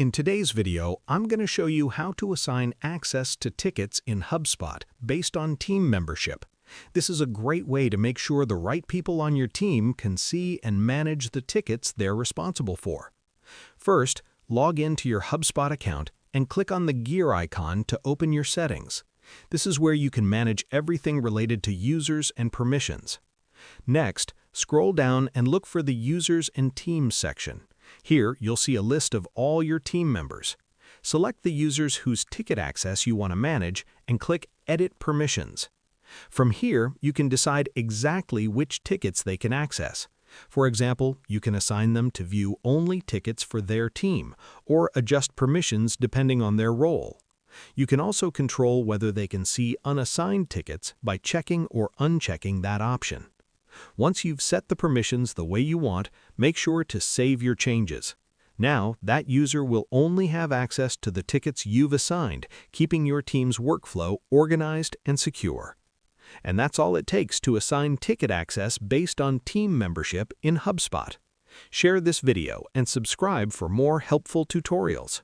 In today's video, I'm going to show you how to assign access to tickets in HubSpot based on team membership. This is a great way to make sure the right people on your team can see and manage the tickets they're responsible for. First, log into your HubSpot account and click on the gear icon to open your settings. This is where you can manage everything related to users and permissions. Next, scroll down and look for the Users and Teams section. Here, you'll see a list of all your team members. Select the users whose ticket access you want to manage and click Edit Permissions. From here, you can decide exactly which tickets they can access. For example, you can assign them to view only tickets for their team, or adjust permissions depending on their role. You can also control whether they can see unassigned tickets by checking or unchecking that option. Once you've set the permissions the way you want, make sure to save your changes. Now, that user will only have access to the tickets you've assigned, keeping your team's workflow organized and secure. And that's all it takes to assign ticket access based on team membership in HubSpot. Share this video and subscribe for more helpful tutorials.